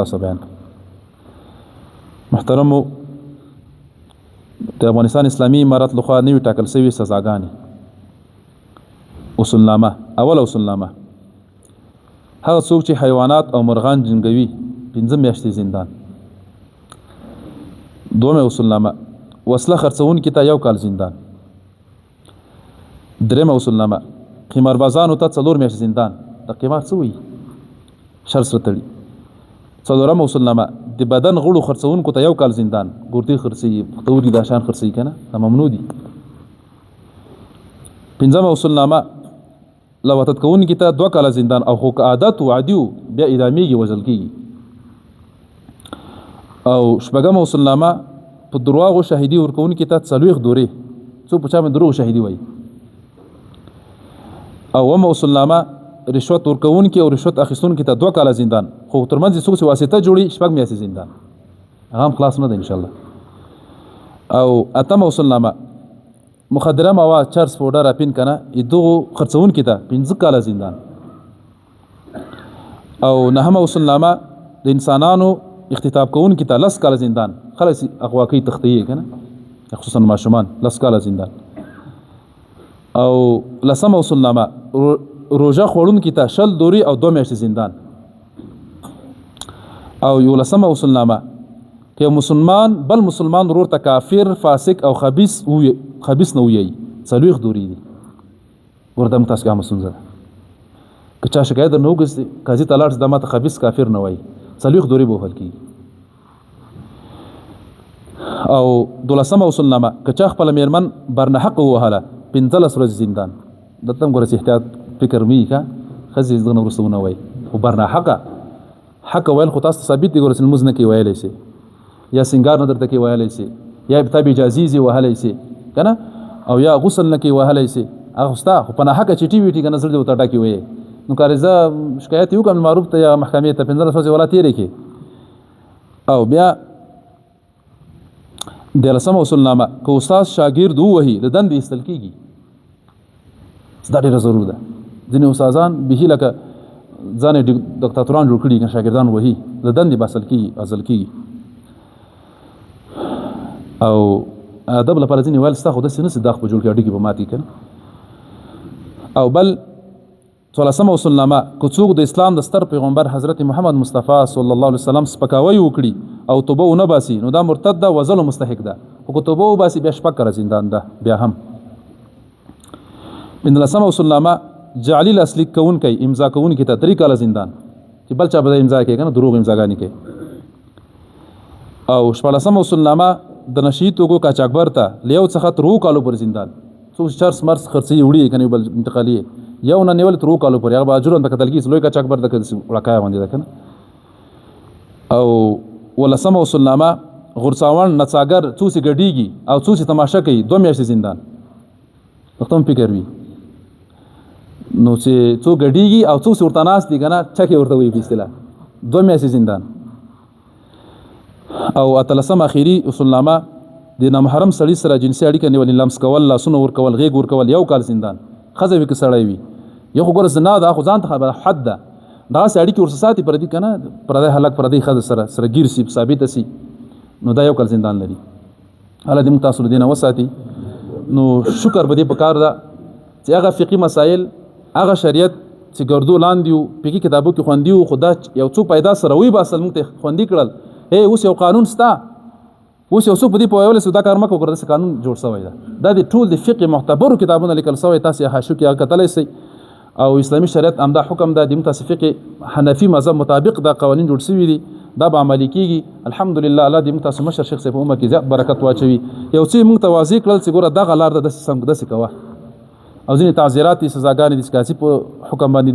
بیان محترمو د افغانستان اسلامي امارت لخوا نوي ټاکل شوي سزاګانې اصولنامه اول اصولنامه هغه څوک چې حیوانات او مرغان جنګوي 15 میاشتې زندان. دومره اصولنامه وسله خرڅونکي ته 1 کال زندان. درېمه اصولنامه قماربازانو ته 4 میاشتې زندان. د قمار څه وایي؟ شر سره تړي. څلورمه اصولنامه د بدن غړو خرڅونکو ته 1 کال زندان. ګردې خرڅوي، پښتورګي دا شان خرڅوي که نه، دا ممنوع دي. پنځمه اصولنامه لوطت کوونکي ته 2 کاله زندان او خو که عادت و عادي بیا اعدامېږي، وژل کېږي. او شپږمه اصولنامه په درواغو شاهدي ورکوونکي ته 40 دورې، څوک په چا باندې دروغ شاهدي وایي. او اومه اصولنامه رشوت ورکوونکي او رشوت اخیستونکي ته 2 کاله زندان، خو ترمنځ څوک چې واسطه جوړي 6 میاشتې زندان. هغه هم خلاص نه ده انشاءالله. او اتمه اصولنامه مخدره مواد چرس پوډر اپین کنه دغو خرڅونکي ته 15 کاله زندان. او نهمه اصولنامه د انسانانو اختطاف کوونکي ته 10 کاله زندان. خلاص اغوا کوي تختیه کنه خصوصا ماشومان 10 کاله زندان. او لسمه اصولنامه روژه خوړونکي ته 20 دورې او 2 میاشتې زندان. او 11مه اصولنامه که مسلمان بل مسلمان ورور ته کافر فاسق او خبيث نه وایي 40 دورې دي. ورته متاسو کومه ستونزه ده؟ که چا شکایت درنه وکړي قاضي ته لاړ د ماته خبيث کافر نه وایي 40 دورې به وهل کېږي. او 12مه اصولنامه که چا خپله میرمن برنه حق ووهله 15 ورځې زندان. دلته هم ګوره احتیاط فکر مې که ښځې دغه وروسته ونه وایي، خو برنه حق ویل خو تاسو ته ثابت دي. ګوره چې لمونځ نه کوي ویلی شي، یا سنګار نه درته کوي ویلی شي، یا ابتاب اجازې ځي وهلی شي که نه، او یا غسل نه کوي وهلی شي. هغه خو ستا خو په ناحقه چټي ویټي که نه زړه دې ورته ډکې ویې. نو که زه شکایت یې وکړم معروف ته یا محکمې ته 15 ورځې ولا تېرې کړي. او بیا 13مه اصولنامه که استاد شاګرد ووهي د دندې ایستل کېږي. دا ډېره ضرور ده. ځینې استادان بهي لکه ځان یې ډکتاتوران جوړ کړي که شاګردان وهي د دندې باسل کېږي، ازل کېږي. او ادب لپاره ځینې ویل ستا خو داسې نه سي دا خو به جوړ کړي اډوکي به ماتې که نه. او بل 14مه اصولنامه که څوک د اسلام د ستر پیغمبر حضرت محمد مصطفی صلی الله علیه وسلم سپکاوی وکړي او توبه ونه باسي نو دا مرتد ده، وژلو مستحق ده. خو که توبه وباسي بیا 6 کاله زندان ده. بیا هم 15مه اصولنامه جعلي لاسلیک کوونکی امضا کوونکی ته 3 کاله زندان، چې بل چا به امضا کوي که نه، دروغ امضاګانې کوي. او 14مه اصولنامه د نشي توکو قاچاقبر ته له 1 څخه 3 کالو پر زندان. څوک چرس مرس خرڅوي وړي که نه بل انتقالي یو نه نیول 3 کالو پورې، هغه به اجرونه ته کتل کېږي. لوی قاچاقبر د وړکایه باندې ده که نه. او 15مه اصولنامه غورڅاوڼ نڅاګر څو چې ګډېږي او څو چې تماشه کوي 2 میاشتې زندان. پښتو هم فکر وي نو چې څو ګډېږي او څو چې ورته ناست دي که نه چکې ورته وایي په اصطلاح 2 میاشتې زندان. او 18مه اخري اصولنامه د نامحرم سړي سره جنسي اړیکه نیول، لمس کول، لاسونه ورکول، غېږ ورکول 1 کال زندان. ښځه وي که سړی وي، یو خو ګوره زنا ده، خو ځان ته حد ده. دغسې اړیکې ورسره ساتي پردي که نه، پردی هلک پردی ښځه سره ګیر سي ثابته سي نو دا 1 کال زندان لري. الله دې موږ تاسو له دې نه وساتي. نو شکر به دې پکار ده چې هغه فقهي مسایل هغه شریعت چې ګردو لاندې وو فقهي کتابو کې خوندي وو، خو دا یو څو پیدا سره وباسل موږ ته خوندي کړل. اوس یو قانون سته، اوس یو څوک په دې پوهولی سي دا کار مه کوه، داسې قانون جوړ سوی ده. دا د ټول د فقه معتبرو کتابونه لیکل سوی، تاسې حاشیو کې هغه کتلی سئ. او اسلامي شریعت همدا حکم ده، د موږ تاسې فقه حنفي مذهب مطابق دا قوانین جوړ سوي دي، دا به عملي کېږي. الحمدلله الله دې موږ تاسو مشر شیخ صاحب په عمر کې زیات برکت واچوي. یو څه موږ ته واضح کړل چې ګوره دغه لار ده، داسې کوه. او ځینې تعزیرات دي، سزاګانې دي چې کاسي په حکم باندې دي